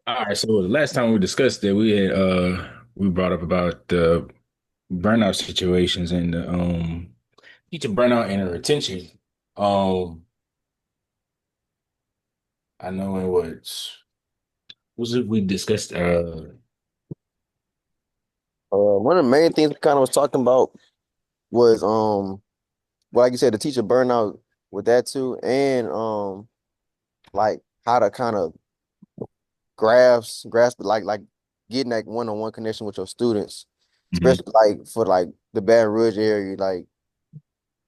All right, so the last time we discussed it, we brought up about the burnout situations and the teacher burnout and the retention. Um, I know it was it we discussed One of the main things we kind of was talking about was well, like you said, the teacher burnout with that too, and like how to kind of grasp like getting that one-on-one connection with your students, mhm. especially like for like the Baton Rouge area, like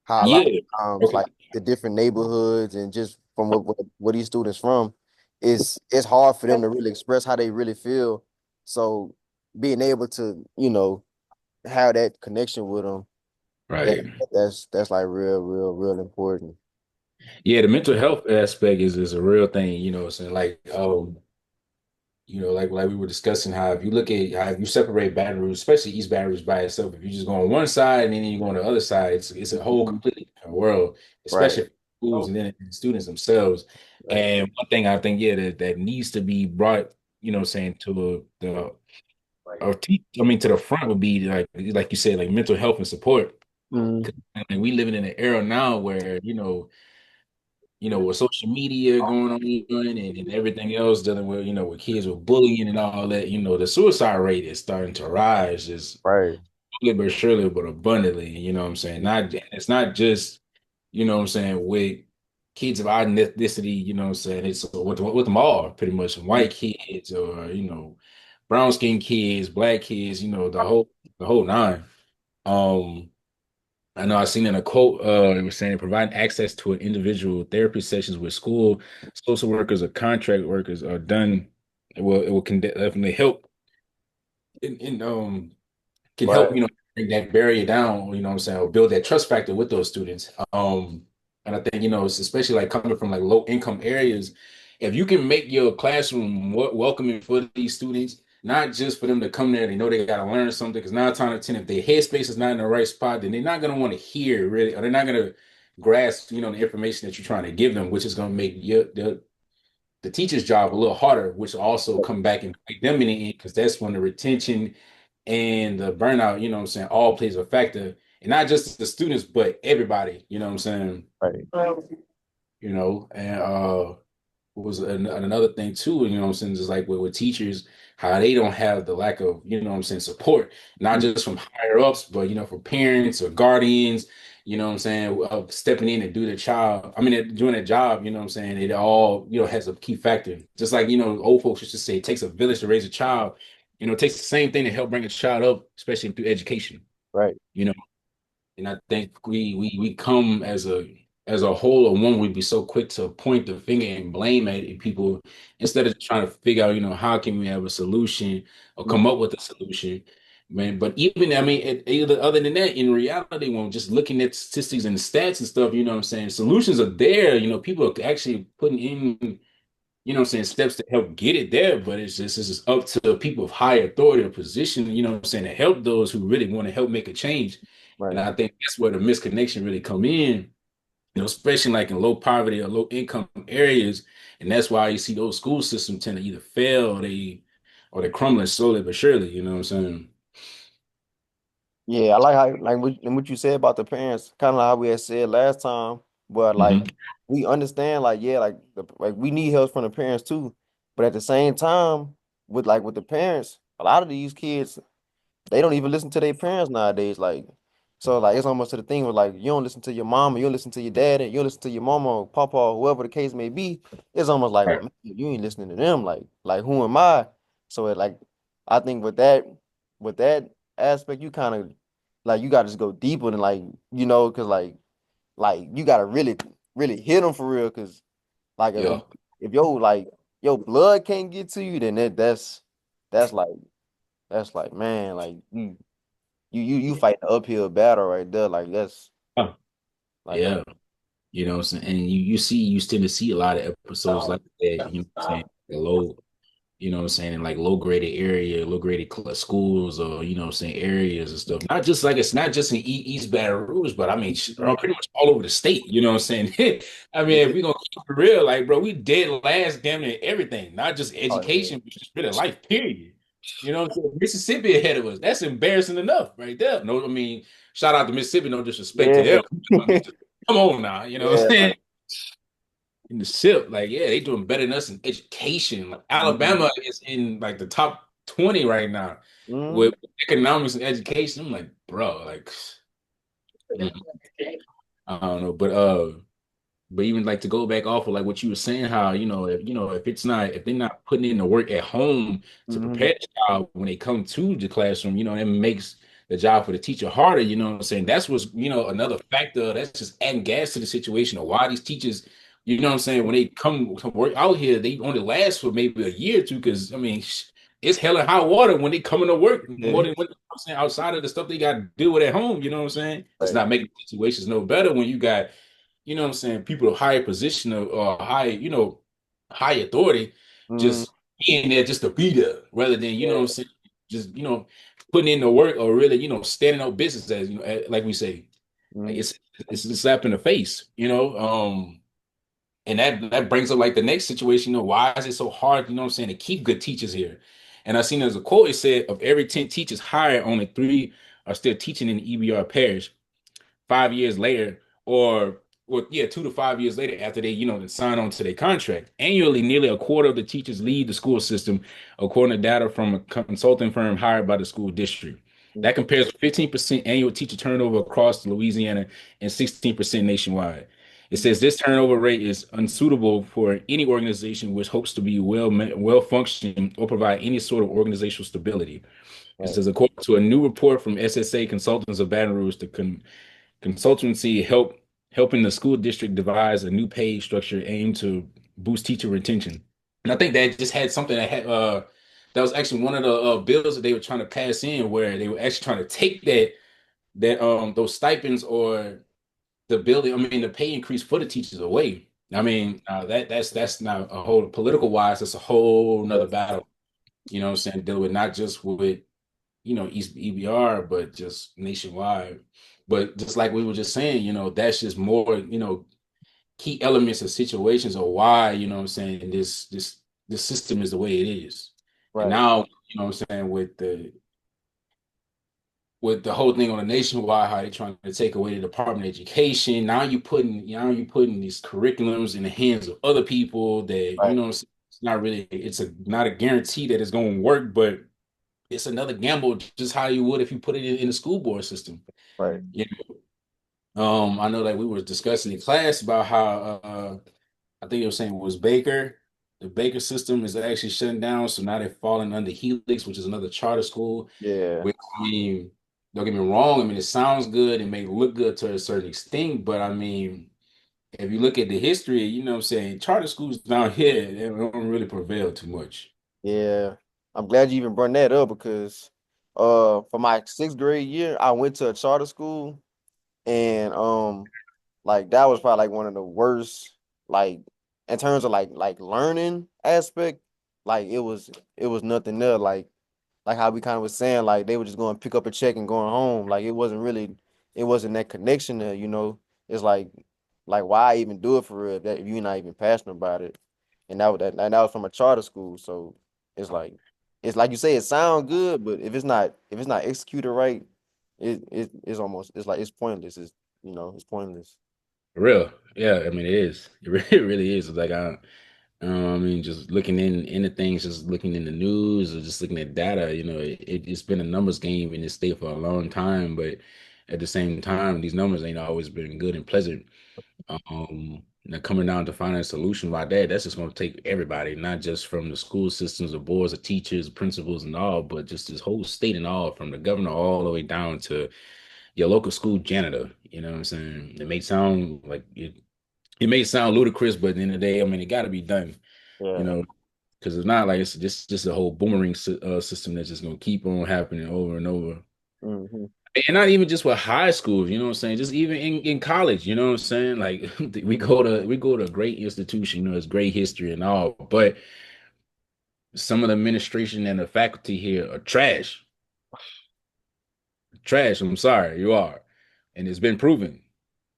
how a lot Yeah. of times Okay. like the different neighborhoods and just from what these students from, it's hard for them to really express how they really feel. So being able to, have that connection with them. That Right. that's like real important. Yeah, the mental health aspect is a real thing, so like like we were discussing how if you look at how if you separate Baton Rouge, especially East Baton Rouge by itself, if you just go on one side and then you go on the other side, it's a whole Mhm. completely different world, Right. especially for schools and then the students themselves. Right. And one thing I think, yeah, that needs to be brought, saying to I mean to the front would be like you said, like mental health and support. Mhm. 'Cause, I mean, we living in an era now where, with social media going on and everything else dealing with, with kids with bullying and all that, the suicide rate is starting to rise just Right. slowly but surely, but abundantly. You know what I'm saying? It's not just, what I'm saying, with kids of our ethnicity, what I'm saying? It's with them all, pretty much white kids or, brown skinned kids, black kids, the whole nine. Um, I know I seen in a quote, it was saying providing access to an individual therapy sessions with school, social workers or contract workers are done. It will definitely help and can help, Right. bring that barrier down, what I'm saying, or build that trust factor with those students. And I think, it's especially like coming from like low income areas, if you can make your classroom welcoming for these students, not just for them to come there, they know they got to learn something. Because 9 times out of 10, if their headspace is not in the right spot, then they're not going to want to hear really, or they're not going to grasp, the information that you're trying to give them, which is going to make the teacher's job a little harder, which will also come back and bite them in the end because that's when the retention and the burnout, what I'm saying, all plays a factor. And not just the students, but everybody, you know what I'm saying? Right. And was another thing too, what I'm saying, just like with teachers, how they don't have the lack of, what I'm saying, support, not Mhm. just from higher ups, but from parents or guardians, what I'm saying, of stepping in and do their child. I mean, doing their job, what I'm saying, it all, has a key factor. Just like, old folks used to say, it takes a village to raise a child. It takes the same thing to help bring a child up, especially through education, Right. you know. And I think we come as a whole or one, we'd be so quick to point the finger and blame at people instead of trying to figure out, how can we have a solution or Mhm. come up with a solution. Man, but even I mean, either other than that, in reality, when just looking at statistics and stats and stuff, what I'm saying, solutions are there. People are actually putting in, what I'm saying, steps to help get it there. But it's just up to people of high authority or position, what I'm saying, to help those who really want to help make a change. And Right. I think that's where the misconnection really come in, especially like in low poverty or low income areas. And that's why you see those school systems tend to either fail or they're crumbling slowly but surely, you know what I'm saying? Yeah, I like how like what you said about the parents, kind of like how we had said last time, but like Hmm. we understand like yeah, like we need help from the parents too. But at the same time, with the parents, a lot of these kids, they don't even listen to their parents nowadays. Like, so like it's almost to the thing where like you don't listen to your mom, or you don't listen to your dad, and you don't listen to your mama or papa, or whoever the case may be. It's almost like, well, Right. man, you ain't listening to them. Like who am I? So it like I think with that aspect, you kind of like you got to just go deeper than like because like you got to really hit them for real. Because like Yeah. if your blood can't get to you, then that's like man, like you fight the uphill battle right there. Like that's Oh, like yeah. What I'm saying? And you tend to see a lot of episodes like that, what I'm saying, the low, you know what I'm saying, in like low graded area, low graded schools, or you know what I'm saying, areas and stuff. Not just like it's not just in East Baton Rouge, but I mean, Mhm. pretty much all over the state. You know what I'm saying? I mean, if Yeah. we gonna keep it real, like bro, we dead last damn near everything, not just Oh yeah. education, but just really life. Period. You know what I'm saying? Mississippi ahead of us. That's embarrassing enough, right there. No, I mean, shout out to Mississippi. No disrespect to them. Yeah. Come on now, you know what I'm Yeah. saying? Like. In the SIP, like, yeah, they doing better than us in education. Like, Mhm. Alabama is in like the top 20 right now with Mhm. economics and education. I'm like, bro, like, mm, I don't know, but even like to go back off of like what you were saying, how if it's not if they're not putting in the work at home to Mhm. prepare the child when they come to the classroom, it makes the job for the teacher harder. You know what I'm saying? That's what's another factor that's just adding gas to the situation of why these teachers, you know what I'm saying, when they come to work out here, they only last for maybe a year or two because I mean it's hell and high water when they come into work more Yeah. than what I'm saying outside of the stuff they got to deal with at home. You know what I'm saying? It's Right. not making situations no better when you got what I'm saying, people of higher position or high, high authority, Mhm. just being there just to be there, rather than, what I'm Yeah. saying, just, putting in the work or really, standing on business as, like we say, like Mhm. it's a slap in the face, and that brings up like the next situation, why is it so hard, what I'm saying, to keep good teachers here? And I seen there's a quote, it said, of every 10 teachers hired, only three are still teaching in the EBR parish 5 years later, or well, yeah, 2 to 5 years later after they, then sign on to their contract. Annually, nearly a quarter of the teachers leave the school system, according to data from a consulting firm hired by the school district. Mhm. That compares with 15% annual teacher turnover across Louisiana and 16% nationwide. It says this turnover rate is unsuitable for any organization which hopes to be well functioning or provide any sort of organizational stability. It Right. says, according to a new report from SSA Consultants of Baton Rouge, the consultancy helping the school district devise a new pay structure aimed to boost teacher retention. And I think that just had something that was actually one of the bills that they were trying to pass in, where they were actually trying to take that those stipends or the pay increase for the teachers away. I mean, that's not a whole political wise, that's a whole nother Yeah. battle. You know what I'm saying? Dealing with not just with East EBR, but just nationwide. But just like we were just saying, that's just more, key elements of situations of why, what I'm saying, this system is the way it is. And Right. now, what I'm saying, with the whole thing on the nationwide, how they're trying to take away the Department of Education. Now you putting these curriculums in the hands of other people that, Right. it's not really, not a guarantee that it's going to work, but it's another gamble, just how you would if you put it in the school board system. Right. You I know that we were discussing in class about how I think you were saying it was Baker. The Baker system is actually shutting down, so now they're falling under Helix, which is another charter school. Yeah. Which I mean, don't get me wrong. I mean, it sounds good and may look good to a certain extent, but I mean, if you look at the history, what I'm saying, charter schools down here they don't really prevail too much. Yeah. I'm glad you even brought that up because for my sixth grade year, I went to a charter school and like that was probably like one of the worst, like in terms of like learning aspect, like it was nothing there. Like how we kind of was saying, like they were just going to pick up a check and going home. Like it wasn't that connection there, you know. It's like why even do it for real if you're not even passionate about it. And that was from a charter school, so it's like you say, it sounds good, but if it's not executed right, it's almost it's like it's pointless. It's pointless. For real. Yeah, I mean it is. It really is. It's like I mean, just looking into things, just looking in the news or just looking at data, it's been a numbers game in this state for a long time, but at the same time, these numbers ain't always been good and pleasant. Now coming down to finding a solution like that's just going to take everybody, not just from the school systems, the boards, the teachers, principals, and all, but just this whole state and all, from the governor all the way down to your local school janitor. You know what I'm saying? It may sound like it may sound ludicrous, but at the end of the day, I mean, it got to be done. You Yeah. know, because it's not like it's just a whole boomerang system that's just gonna keep on happening over and over. Hmm. And not even just with high schools, you know what I'm saying? Just even in college, you know what I'm saying? Like we go to a great institution, it's great history and all, but some of the administration and the faculty here are trash. Trash. I'm sorry, you are, and it's been proven.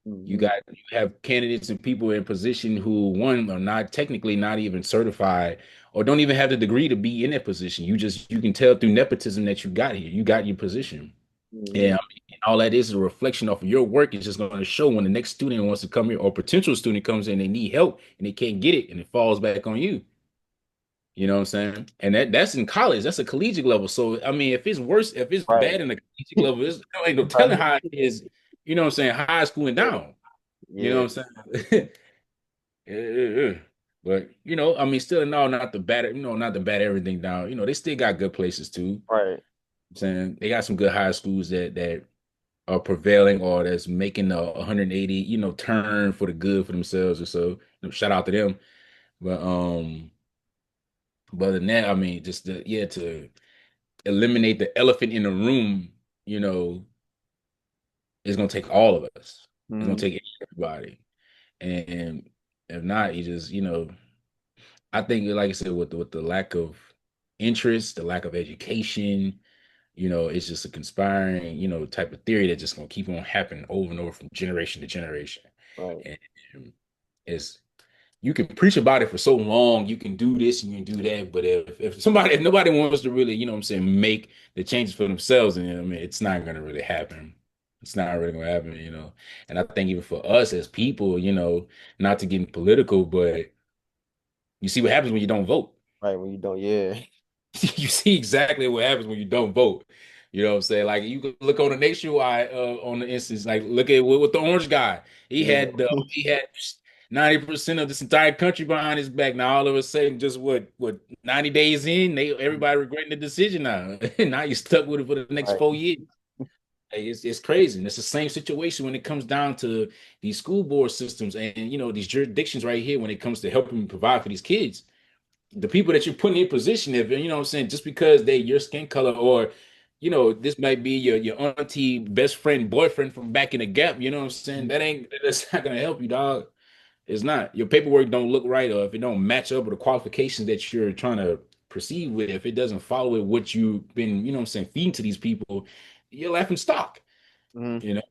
Hmm. You have candidates and people in position who one are not technically not even certified or don't even have the degree to be in that position. You can tell through nepotism that you got here. You got your position. Hmm. And I mean, all that is a reflection off of your work. It's just going to show when the next student wants to come here or potential student comes in, they need help and they can't get it, and it falls back on you. You know what I'm saying? And that's in college. That's a collegiate level. So I mean, if it's worse, if it's Right. bad in the collegiate level, there ain't no telling Right. how it is. You know what I'm saying? High school and down. You know Yeah. what I'm saying? Yeah. But I mean, still no, not the bad, not the bad everything down. They still got good places too. Right. I'm saying they got some good high schools that are prevailing or that's making a 180, turn for the good for themselves or so. Shout out to them. But but other than that, I mean, just to eliminate the elephant in the room, you know, it's gonna take all of us. It's gonna Hmm. take everybody. And if not, you just, I think, like I said, with the lack of interest, the lack of education, it's just a conspiring, type of theory that's just gonna keep on happening over and over from generation to generation. Right. And it's you can preach about it for so long, you can do this and you can do that, but if nobody wants to really, what I'm saying, make the changes for themselves, and I mean, it's not gonna really happen. It's not really gonna happen. And I think even for us as people, not to get political, but you see what happens when you don't vote. Right. When you don't, yeah. You see exactly what happens when you don't vote. You know what I'm saying? Like you can look on the nationwide on the instance, like look at with the orange guy. He Yeah. had 90% of this entire country behind his back. Now all of a sudden, just what 90 days in, everybody regretting the decision now. And now you're stuck with it for the next Right. 4 years. Hey, it's crazy. And it's the same situation when it comes down to these school board systems and these jurisdictions right here when it comes to helping provide for these kids, the people that you're putting in position, if what I'm saying, just because they your skin color or this might be your auntie best friend boyfriend from back in the gap, you know what I'm saying, that's not gonna help you, dog. It's not. Your paperwork don't look right, or if it don't match up with the qualifications that you're trying to proceed with, if it doesn't follow with what you've been, what I'm saying, feeding to these people, you're laughing stock, Hmm. you know.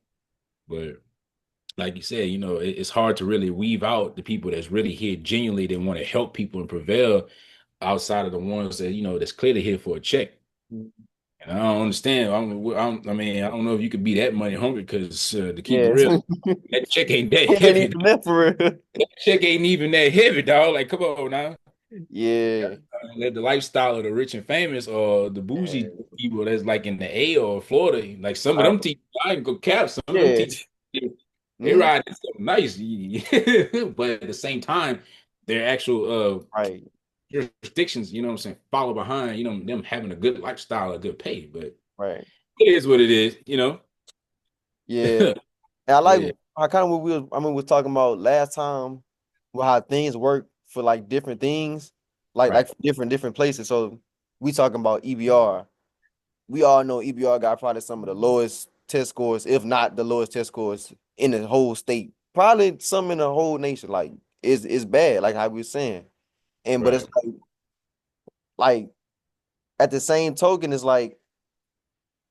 But like you said, it's hard to really weave out the people that's really here genuinely that want to help people and prevail outside of the ones that that's clearly here for a check. And I don't understand. I mean, I don't know if you could be that money hungry because to keep it Yes. real, that check ain't that It ain't heavy. even that for real. That check ain't even that heavy, dog. Like, come on now. Yeah. The lifestyle of the rich and famous or the bougie Yeah. people that's like in the A or Florida, like some of them Right. teachers, I can go cap. Some of them Yeah. teachers, they Hmm. ride so nice, but at the same time, their actual Right. jurisdictions, what I'm saying, follow behind, them having a good lifestyle, a good pay. But Right. it is what it is. Yeah. And I like Yeah, I kind of what we was talking about last time, with how things work for like different things, like right, for different places. So we talking about EBR. We all know EBR got probably some of the lowest test scores, if not the lowest test scores in the whole state. Probably some in the whole nation. Like it's bad, like how we were saying. And but it's right. like at the same token, it's like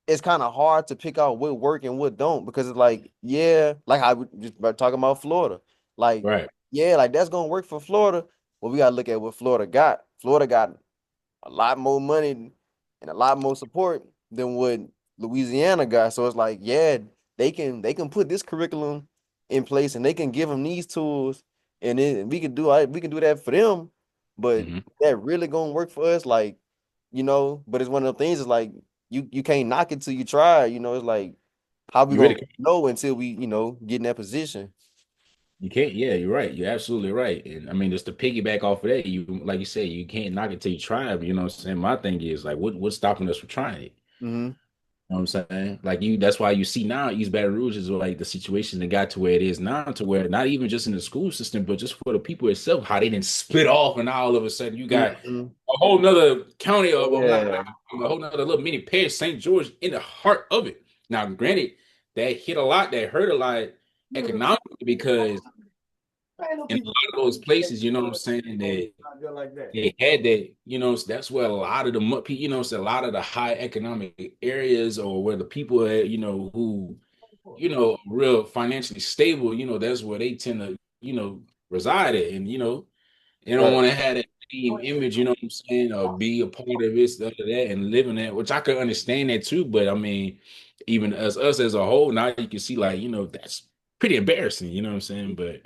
it's kind of hard to pick out what work and what don't, because it's like, yeah, like I was just about talking about Florida. Like, Right. yeah, like that's gonna work for Florida. Well, we gotta look at what Florida got. Florida got a lot more money and a lot more support than what Louisiana got. So it's like, yeah, they can put this curriculum in place and they can give them these tools, and then we can do that for them. But Hmm. that really gonna work for us, like, but it's one of the things is like you can't knock it till you try. It's like how we You gonna really know until we, get in that position. you can't. Yeah, you're right. You're absolutely right. And I mean, just to piggyback off of that, you like you say, you can't knock it till you try it. But you know what I'm saying? My thing is like, what's stopping us from trying it? Hmm. You know what I'm saying? Like that's why you see now East Baton Rouge is like the situation that got to where it is now, to where not even just in the school system, but just for the people itself, how they didn't split off, and now all of a sudden you got Hmm. a whole nother county of, well, not Yeah. a whole nother little mini parish, St. George, in the heart of it. Now, granted, that hit a lot, that hurt a lot economically because in a lot of those places, you know what I'm saying, that they had that, that's where a lot of the a lot of the high economic areas or where the people are, who, real financially stable, that's where they tend to, reside at. And, they don't Right. want to have that same image, you know what I'm saying, or be a part of this, that, or that, and live in that, which I could understand that too. But I mean, even as us as a whole, now you can see like, that's pretty embarrassing, you know what I'm saying? But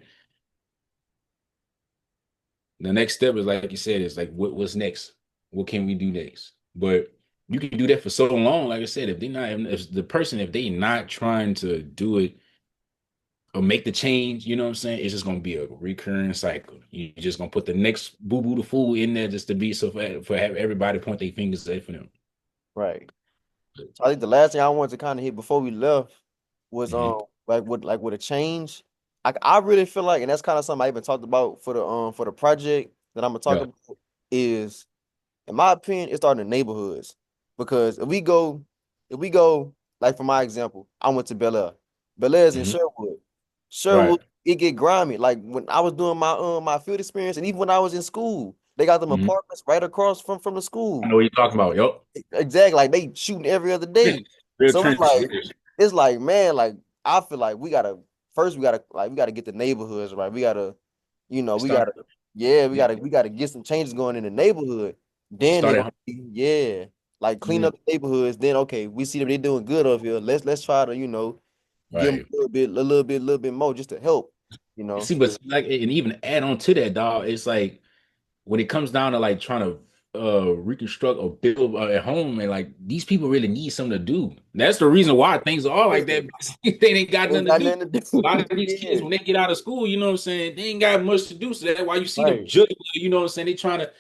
the next step is like you said, is like what's next? What can we do next? But you can do that for so long. Like I said, if the person, if they not trying to do it or make the change, you know what I'm saying? It's just gonna be a recurring cycle. You're just gonna put the next boo boo the fool in there just to be so for have everybody point their fingers at for them. Right. So I think the last thing I wanted to kind of hit before we left was Hmm. with a change. I really feel like, and that's kind of something I even talked about for the project that I'm gonna talk Yeah. about is, in my opinion, it starting in neighborhoods. Because if we go like for my example, I went to Bel Air. Bel Air is in Hmm. Sherwood. Right. Sherwood, it get grimy. Like when I was doing my field experience, and even when I was in school, they got them Hmm. apartments right across from the I school. know what you're talking about. Yup. Exactly. Like they shooting every other day. Real So trenches. it's like, man, like I feel like we gotta get the neighborhoods right. We gotta, It we started. gotta, yeah, we Yeah. gotta we gotta get some changes going in the neighborhood. It Then they started gonna home. be, yeah, like clean Mhm. up the neighborhoods. Then okay, we see that they doing good over here. Let's try to, give them Right. a little bit more just to help, you know. See, but like, and even add on to that, dog, it's like when it comes down to like trying to reconstruct or build at home, and like these people really need something to do. That's the reason why things are like that. They ain't got Ain't nothing to got do. nothing to A lot do. of these kids, Yeah, when they get out of school, you know what I'm saying, they ain't got much to do. So that's why you see them right. juggling, you know what I'm saying? They trying to,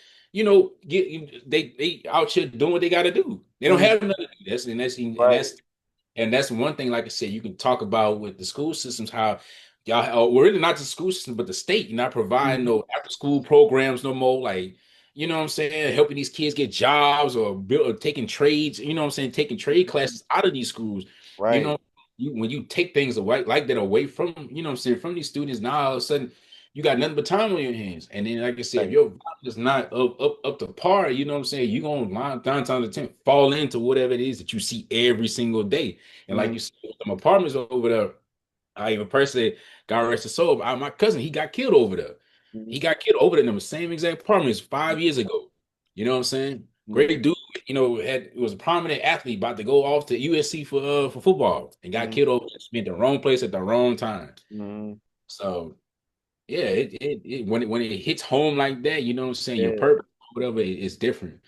get they out here doing what they got to do. They don't Mhm. have nothing to do. Right. And that's one thing, like I said, you can talk about with the school systems, how y'all, well, really not the school system, but the state, you're not providing Mhm. no after school programs no more. Like, you know what I'm saying, helping these kids get jobs or build or taking trades, you know what I'm saying, taking trade classes out of these schools. You Right. know, when you take things away like that away from, you know what I'm saying, from these students, now all of a sudden you got nothing but time on your hands. And then, like I said, if Right. your vibe is not up to par, you know what I'm saying, you're gonna nine times out of 10 fall into whatever it is that you see every single day. And like Mhm. you said, with them apartments over there, I even personally got arrested. So my cousin, he got killed over there. He Mhm. got killed over there in the same exact apartments 5 years ago. You know what I'm saying? Mhm. Great dude, was a prominent athlete about to go off to USC for football and got Mhm. killed over there, spent the wrong place at the wrong time. Mhm. So yeah, when it hits home like that, you know what I'm saying, your Yeah. purpose, whatever, is different.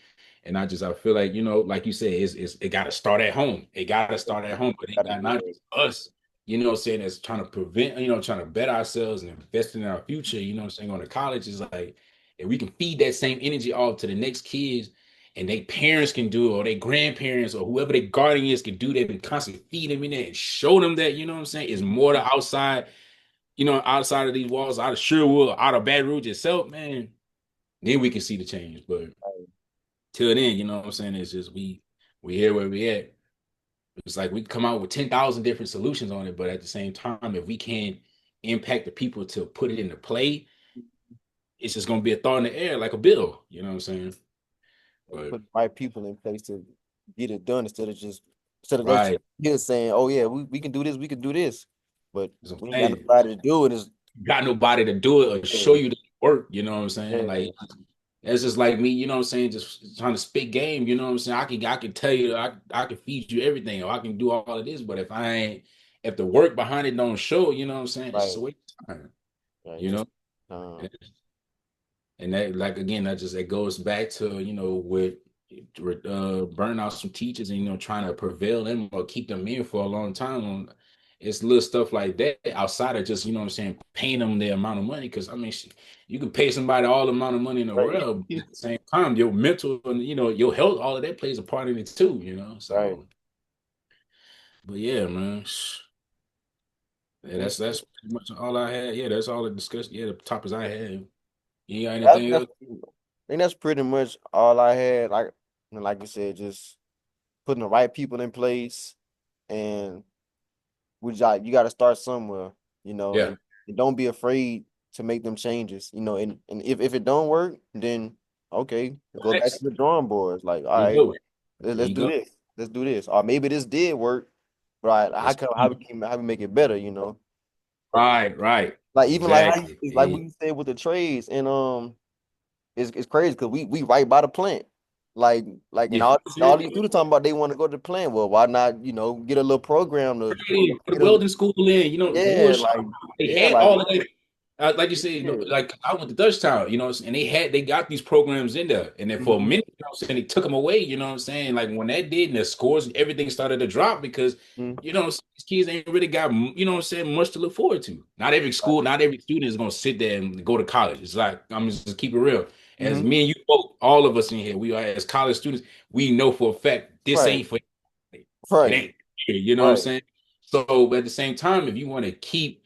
And I feel like, like you said, it got to start at home. It got to start at home, but it Gotta got do not it. just us, what I'm saying, that's trying to prevent, trying to better ourselves and invest in our future, what I'm saying, going to college is like, if we can feed that same energy off to the next kids and they parents can do it, or their grandparents or whoever their guardian is can do that and constantly feed them in there and show them that, you know what I'm saying, is more to outside, outside of these walls, out of Sherwood, out of Baton Rouge itself, man, then we can see the change. But till then, you know what I'm saying, it's just we here where we at. It's like we come out with 10,000 different solutions on it, but at the same time, if we can't impact the people to put it into play, it's just gonna be a thought in the air like a bill. You know what I'm saying? But Put the right people in place to get it done instead of us right, just here saying, "Oh yeah, we can do this, we can do this," but that's what we I'm ain't got saying. nobody to do it. It's Got nobody to do it or show yeah, you the work. You know what I'm saying? yeah, Like that's just like me. You know what I'm saying? Just trying to spit game. You know what I'm saying? I can tell you, I can feed you everything, or I can do all of this. But if the work behind it don't show, you know what I'm saying? It's just a right, waste of time. right. You know? Just um, And that, like, again, that goes back to, with burning out some teachers and, trying to prevail them or keep them in for a long time on. It's little stuff like that outside of just, what I'm saying, paying them the amount of money. Because I mean, you can pay somebody all the amount of money in the right, world, but at the same time, your mental and, your health, all of that plays a part in it too. right. So, but yeah, man. Yeah, Yeah, that's pretty much all I had. Yeah, that's all the discussion. Yeah, the topics I had. You got I think anything that's else? I think that's pretty much all I had. Like you said, just putting the right people in place, and you got to start somewhere, Yeah. and don't be afraid. to make them changes, and if it don't work, then okay, go back to Next, the drawing boards. Like, all there you right, go. There let's you do go. this. Let's do this. Or maybe this did work, right? Let's How we make it better? right. Like even like how Exactly. like what you said with the trades, and it's crazy because we right by the plant. Like and Yeah. all these students talking about they want to go to the plant. Well, why not, get a little program to Put a get a welding school in, wood yeah, shop. They yeah, had like all of that. Like you said, yeah. like I went to Dutchtown, and they got these programs in there. And then for a Hmm. minute, they took them away, you know what I'm saying? Like when that did, and the scores and everything started to drop because, Hmm. these kids ain't really got, much to look forward to. Not every Right. school, not every student is going to sit there and go to college. It's like, I'm just keep it real. As Hmm. me and you both, all of us in here, we are as college students, we know for a fact this Right. ain't for it Right. ain't here, you know what I'm Right. saying? So, but at the same time, if you want to keep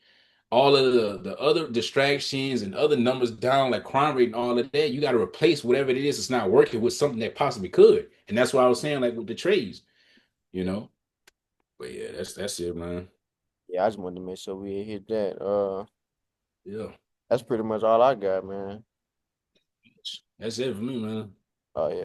all of the other distractions and other numbers down, like crime rate and all of that, you got to replace whatever it is that's not working with something that possibly could. And that's why I was saying, like with the trades, you know. But yeah, that's it, man. Yeah, I just wanted to make sure we hit that. Yeah, That's pretty much all I got, man. that's it for me, man. Oh yeah.